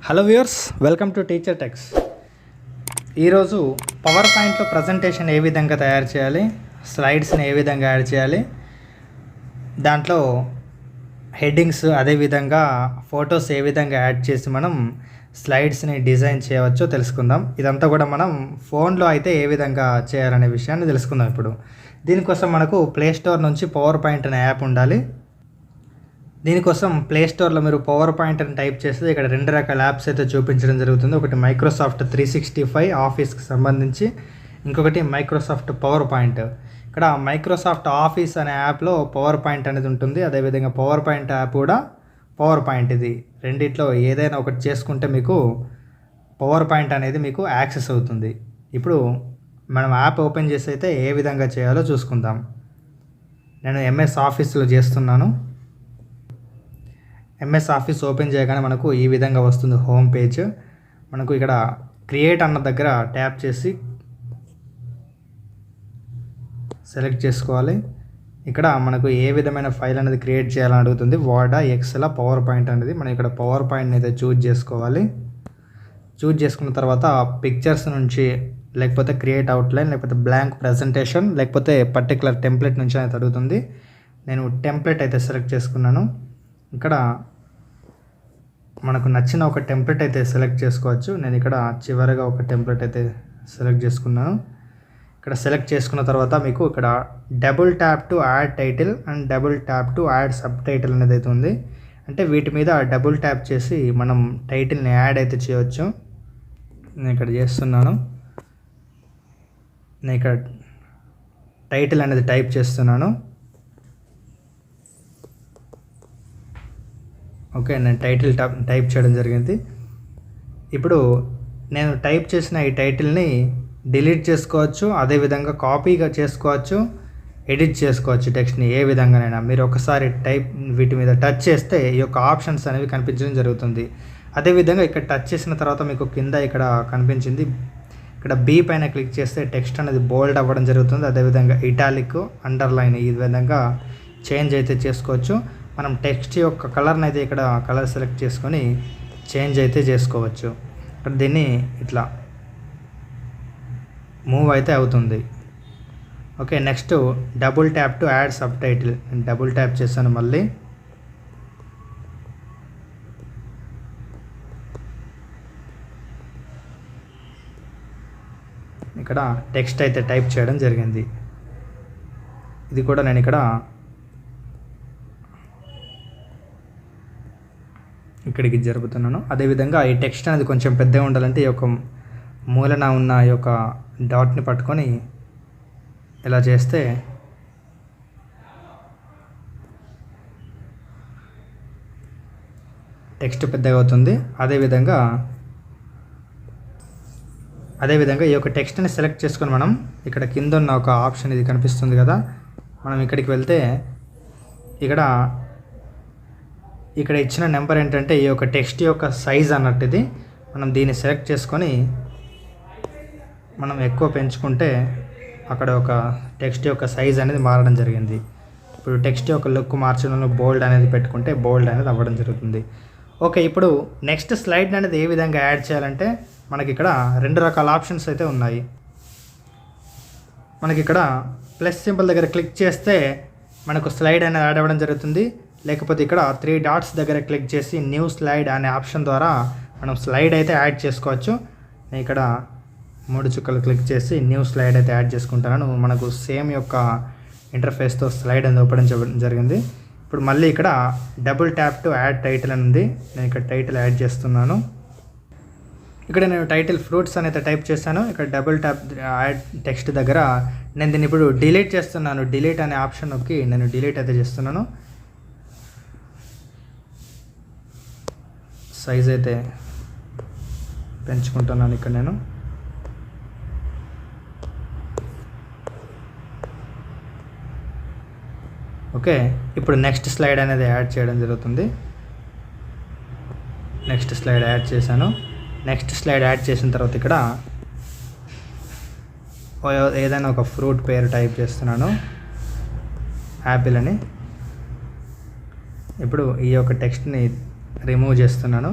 Hello viewers, welcome to teacher tax. ఈరోజు power పాయింట్లో presentation ఏ విధంగా తయారు చేయాలి, స్లైడ్స్ని ఏ విధంగా యాడ్ చేయాలి, దాంట్లో హెడ్డింగ్స్ అదేవిధంగా ఫొటోస్ ఏ విధంగా యాడ్ చేసి మనం స్లైడ్స్ని డిజైన్ చేయవచ్చో తెలుసుకుందాం. ఇదంతా కూడా మనం ఫోన్లో అయితే ఏ విధంగా చేయాలనే విషయాన్ని తెలుసుకుందాం. ఇప్పుడు దీనికోసం మనకు ప్లేస్టోర్ నుంచి పవర్ పాయింట్ అనే యాప్ ఉండాలి. దీనికోసం ప్లేస్టోర్లో మీరు పవర్ పాయింట్ అని టైప్ చేస్తే ఇక్కడ రెండు రకాల యాప్స్ అయితే చూపించడం జరుగుతుంది. ఒకటి మైక్రోసాఫ్ట్ 365 ఆఫీస్కి సంబంధించి, ఇంకొకటి మైక్రోసాఫ్ట్ పవర్ పాయింట్. ఇక్కడ మైక్రోసాఫ్ట్ ఆఫీస్ అనే యాప్లో పవర్ పాయింట్ అనేది ఉంటుంది. అదేవిధంగా పవర్ పాయింట్ యాప్ కూడా పవర్ పాయింట్. ఇది రెండిట్లో ఏదైనా ఒకటి చేసుకుంటే మీకు పవర్ పాయింట్ అనేది మీకు యాక్సెస్ అవుతుంది. ఇప్పుడు మనం యాప్ ఓపెన్ చేసి అయితే ఏ విధంగా చేయాలో చూసుకుందాం. నేను ఎంఎస్ ఆఫీస్లో చేస్తున్నాను. ఎంఎస్ ఆఫీస్ ఓపెన్ చేయగానే మనకు ఈ విధంగా వస్తుంది హోమ్ పేజ్. మనకు ఇక్కడ క్రియేట్ అన్న దగ్గర ట్యాప్ చేసి సెలెక్ట్ చేసుకోవాలి. ఇక్కడ మనకు ఏ విధమైన ఫైల్ అనేది క్రియేట్ చేయాలని అడుగుతుంది. వర్డా, ఎక్సెల్, పవర్ పాయింట్ అనేది మనం ఇక్కడ పవర్ పాయింట్ని అయితే చూజ్ చేసుకోవాలి. చూజ్ చేసుకున్న తర్వాత పిక్చర్స్ నుంచి, లేకపోతే క్రియేట్ అవుట్లైన్, లేకపోతే బ్లాంక్ ప్రజెంటేషన్, లేకపోతే పర్టికులర్ టెంప్లెట్ నుంచి అయితే అడుగుతుంది. నేను టెంప్లెట్ అయితే సెలెక్ట్ చేసుకున్నాను. ఇక్కడ మనకు నచ్చిన ఒక టెంప్లెట్ అయితే సెలెక్ట్ చేసుకోవచ్చు. నేను ఇక్కడ చివరిగా ఒక టెంప్లెట్ అయితే సెలెక్ట్ చేసుకున్నాను. ఇక్కడ సెలెక్ట్ చేసుకున్న తర్వాత మీకు ఇక్కడ double tap to add title and double tap to add sub title అనేది అయితే ఉంది. అంటే వీటి మీద డబుల్ ట్యాప్ చేసి మనం టైటిల్ని యాడ్ అయితే చేయవచ్చు. నేను ఇక్కడ చేస్తున్నాను. నేను ఇక్కడ టైటిల్ అనేది టైప్ చేస్తున్నాను. ఓకే, నేను టైటిల్ టైప్ చేయడం జరిగింది. ఇప్పుడు నేను టైప్ చేసిన ఈ టైటిల్ని డిలీట్ చేసుకోవచ్చు, అదేవిధంగా కాపీగా చేసుకోవచ్చు, ఎడిట్ చేసుకోవచ్చు. టెక్స్ట్ని ఏ విధంగానైనా మీరు ఒకసారి వీటి మీద టచ్ చేస్తే ఈ యొక్క ఆప్షన్స్ అనేవి కనిపించడం జరుగుతుంది. అదేవిధంగా ఇక్కడ టచ్ చేసిన తర్వాత మీకు కింద ఇక్కడ కనిపించింది, ఇక్కడ బీ పైన క్లిక్ చేస్తే టెక్స్ట్ అనేది బోల్డ్ అవ్వడం జరుగుతుంది. అదేవిధంగా ఇటాలిక్, అండర్లైన్ ఈ విధంగా చేంజ్ అయితే చేసుకోవచ్చు. మనం టెక్స్ట్ యొక్క కలర్ని అయితే ఇక్కడ కలర్ సెలెక్ట్ చేసుకొని చేంజ్ అయితే చేసుకోవచ్చు. ఇక్కడ దీన్ని ఇట్లా మూవ్ అయితే అవుతుంది. Okay, next double tap to add sub title. నేను డబుల్ ట్యాప్ చేశాను. మళ్ళీ ఇక్కడ టెక్స్ట్ అయితే టైప్ చేయడం జరిగింది. ఇది కూడా నేను ఇక్కడ ఇక్కడికి జరుపుతున్నాను. అదేవిధంగా ఈ టెక్స్ట్ అనేది కొంచెం పెద్దగా ఉండాలంటే ఈ యొక్క మూలన ఉన్న ఈ యొక్క డాట్ని పట్టుకొని ఇలా చేస్తే టెక్స్ట్ పెద్దగా అవుతుంది. అదేవిధంగా ఈ యొక్క టెక్స్ట్ని సెలెక్ట్ చేసుకొని మనం ఇక్కడ కింద ఉన్న ఒక ఆప్షన్ ఇది కనిపిస్తుంది కదా, మనం ఇక్కడికి వెళ్తే ఇక్కడ ఇచ్చిన నెంబర్ ఏంటంటే ఈ యొక్క టెక్స్ట్ యొక్క సైజ్ అన్నట్టు. ఇది మనం దీన్ని సెలెక్ట్ చేసుకొని మనం ఎక్కువ పెంచుకుంటే అక్కడ ఒక టెక్స్ట్ యొక్క సైజ్ అనేది మారడం జరిగింది. ఇప్పుడు టెక్స్ట్ యొక్క లుక్ మార్చడంలో బోల్డ్ అనేది పెట్టుకుంటే బోల్డ్ అనేది అవ్వడం జరుగుతుంది. ఓకే, ఇప్పుడు నెక్స్ట్ స్లైడ్ అనేది ఏ విధంగా యాడ్ చేయాలంటే మనకి ఇక్కడ రెండు రకాల ఆప్షన్స్ అయితే ఉన్నాయి. మనకి ఇక్కడ ప్లస్ సింబల్ దగ్గర క్లిక్ చేస్తే మనకు స్లైడ్ అనేది యాడ్ అవ్వడం జరుగుతుంది. లేకపోతే ఇక్కడ 3 డాట్స్ దగ్గర క్లిక్ చేసి న్యూ స్లైడ్ అనే ఆప్షన్ ద్వారా మనం స్లైడ్ అయితే యాడ్ చేసుకోవచ్చు. నేను ఇక్కడ 3 చుక్కలు క్లిక్ చేసి న్యూ స్లైడ్ అయితే యాడ్ చేసుకుంటాను. మనకు సేమ్ యొక్క ఇంటర్ఫేస్తో స్లైడ్ అనేది ఓపెన్ చేయడం జరిగింది. ఇప్పుడు మళ్ళీ ఇక్కడ double tap to add title అని ఉంది. నేను ఇక్కడ టైటిల్ యాడ్ చేస్తున్నాను. ఇక్కడ నేను టైటిల్ ఫ్రూట్స్ అని అయితే టైప్ చేశాను. ఇక్కడ డబుల్ ట్యాప్ యాడ్ టెక్స్ట్ దగ్గర నేను దీన్ని ఇప్పుడు డిలీట్ చేస్తున్నాను. డిలీట్ అనే ఆప్షన్ నొక్కి నేను డిలీట్ అయితే చేస్తున్నాను. సైజ్ అయితే పెంచుకుంటున్నాను ఇక్కడ నేను. ఓకే, ఇప్పుడు నెక్స్ట్ స్లైడ్ అనేది యాడ్ చేయడం జరుగుతుంది. నెక్స్ట్ స్లైడ్ యాడ్ చేశాను. నెక్స్ట్ స్లైడ్ యాడ్ చేసిన తర్వాత ఇక్కడ ఏదైనా ఒక ఫ్రూట్ పేరు టైప్ చేస్తున్నాను, యాపిల్ అని. ఇప్పుడు ఈ యొక్క టెక్స్ట్ని రిమూవ్ చేస్తున్నాను.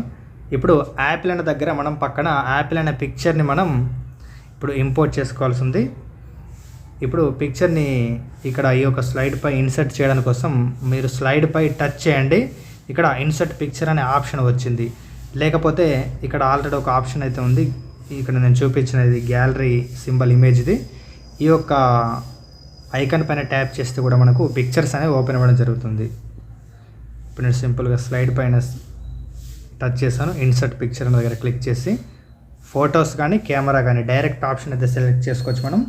ఇప్పుడు యాపిల్ అనే దగ్గర మనం పక్కన యాపిల్ అనే పిక్చర్ని మనం ఇప్పుడు ఇంపోర్ట్ చేసుకోవాల్సి ఉంది. ఇప్పుడు పిక్చర్ని ఇక్కడ ఈ యొక్క స్లైడ్ పై ఇన్సర్ట్ చేయడానికి కోసం మీరు స్లైడ్ పై టచ్ చేయండి. ఇక్కడ ఇన్సర్ట్ పిక్చర్ అనే ఆప్షన్ వచ్చింది. లేకపోతే ఇక్కడ ఆల్రెడీ ఒక ఆప్షన్ అయితే ఉంది. ఇక్కడ నేను చూపించినది గ్యాలరీ సింబల్ ఇమేజ్ది. ఈ యొక్క ఐకాన్ పైన ట్యాప్ చేస్తే కూడా మనకు పిక్చర్స్ అనేవి ఓపెన్ అవ్వడం జరుగుతుంది. ఇప్పుడు నేను సింపుల్గా స్లైడ్ పైన టచ్ చేశాను. ఇన్సర్ట్ పిక్చర్ అనే దగ్గర క్లిక్ చేసి ఫొటోస్ కానీ కెమెరా కానీ డైరెక్ట్ ఆప్షన్ అయితే సెలెక్ట్ చేసుకోవచ్చు. మనం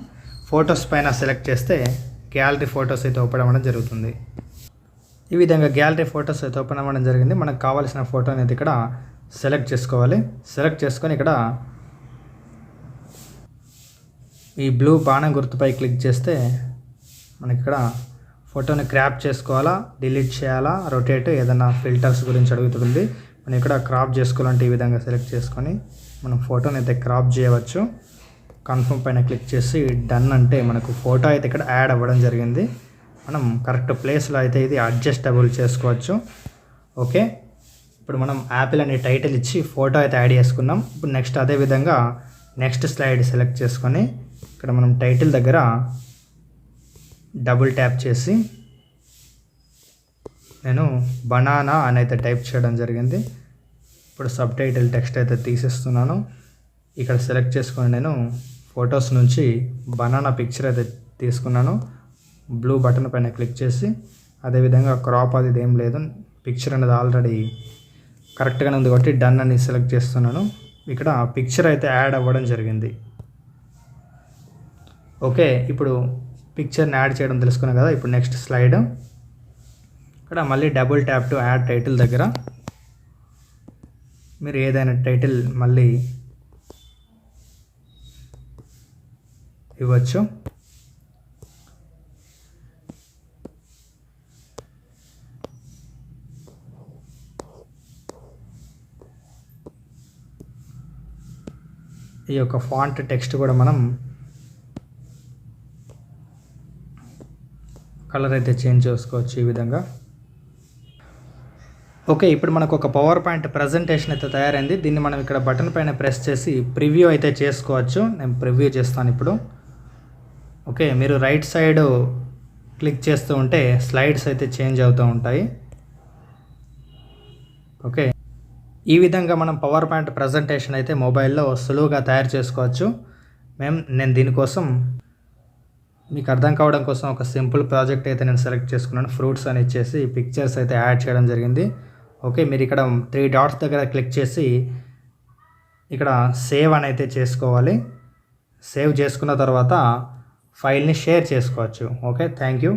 ఫొటోస్ పైన సెలెక్ట్ చేస్తే గ్యాలరీ ఫొటోస్ అయితే ఓపెన్ అవ్వడం జరుగుతుంది. ఈ విధంగా గ్యాలరీ ఫొటోస్ అయితే ఓపెన్ అవ్వడం జరిగింది. మనకు కావాల్సిన ఫోటోని అయితే ఇక్కడ సెలెక్ట్ చేసుకోవాలి. సెలెక్ట్ చేసుకొని ఇక్కడ ఈ బ్లూ బాణం గుర్తుపై క్లిక్ చేస్తే మనకి ఇక్కడ ఫోటోని క్రాప్ చేసుకోవాలా, డిలీట్ చేయాలా, రొటేట్ ఏదైనా ఫిల్టర్స్ గురించి అడుగుతుంది. మనం ఇక్కడ క్రాప్ చేసుకోవాలంటే ఈ విధంగా సెలెక్ట్ చేసుకొని మనం ఫోటోని అయితే క్రాప్ చేయవచ్చు. కన్ఫర్మ్ పైన క్లిక్ చేసి డన్ అంటే మనకు ఫోటో అయితే ఇక్కడ యాడ్ అవ్వడం జరిగింది. మనం కరెక్ట్ ప్లేస్లో అయితే ఇది అడ్జస్టబుల్ చేసుకోవచ్చు. ఓకే, ఇప్పుడు మనం యాపిల్ అనే టైటిల్ ఇచ్చి ఫోటో అయితే యాడ్ చేసుకున్నాం. ఇప్పుడు నెక్స్ట్ అదేవిధంగా నెక్స్ట్ స్లైడ్ సెలెక్ట్ చేసుకొని ఇక్కడ మనం టైటిల్ దగ్గర డబుల్ ట్యాప్ చేసి నేను బనానా అని అయితే టైప్ చేయడం జరిగింది. ఇప్పుడు సబ్ టైటిల్ టెక్స్ట్ అయితే తీసేస్తున్నాను. ఇక్కడ సెలెక్ట్ చేసుకొని నేను ఫొటోస్ నుంచి బనానా పిక్చర్ అయితే తీసుకున్నాను. బ్లూ బటన్ పైన క్లిక్ చేసి అదేవిధంగా క్రాప్ అది ఏం లేదు, పిక్చర్ అనేది ఆల్రెడీ కరెక్ట్గానే ఉంది కాబట్టి డన్ అని సెలెక్ట్ చేస్తున్నాను. ఇక్కడ పిక్చర్ అయితే యాడ్ అవ్వడం జరిగింది. ఓకే, ఇప్పుడు పిక్చర్ని యాడ్ చేయడం తెలుసుకున్నాం కదా. ఇప్పుడు నెక్స్ట్ స్లైడ్ ఇక్కడ మళ్ళీ double tap to add title దగ్గర మీరు ఏదైనా టైటిల్ మళ్ళీ ఇవ్వచ్చు. ఈ యొక్క ఫాంట్ టెక్స్ట్ కూడా మనం కలర్ అయితే చేంజ్ చేసుకోవచ్చు ఈ విధంగా. ఓకే, ఇప్పుడు మనకు ఒక పవర్ పాయింట్ ప్రజెంటేషన్ అయితే తయారైంది. దీన్ని మనం ఇక్కడ బటన్ పైన ప్రెస్ చేసి ప్రివ్యూ అయితే చేసుకోవచ్చు. నేను ప్రివ్యూ చేస్తాను ఇప్పుడు. ఓకే, మీరు రైట్ సైడ్ క్లిక్ చేస్తూ ఉంటే స్లైడ్స్ అయితే చేంజ్ అవుతూ ఉంటాయి. ఓకే, ఈ విధంగా మనం పవర్ పాయింట్ ప్రజెంటేషన్ అయితే మొబైల్లో సులువుగా తయారు చేసుకోవచ్చు. నేను దీనికోసం మీకు అర్థం కావడం కోసం ఒక సింపుల్ ప్రాజెక్ట్ అయితే నేను సెలెక్ట్ చేసుకున్నాను. ఫ్రూట్స్ అని ఇచ్చేసి పిక్చర్స్ అయితే యాడ్ చేయడం జరిగింది. ఓకే, మీరు ఇక్కడ 3 డాట్స్ దగ్గర క్లిక్ చేసి ఇక్కడ సేవ్ అని అయితే చేసుకోవాలి. సేవ్ చేసుకున్న తర్వాత ఫైల్ని షేర్ చేసుకోవచ్చు. Okay, thank you.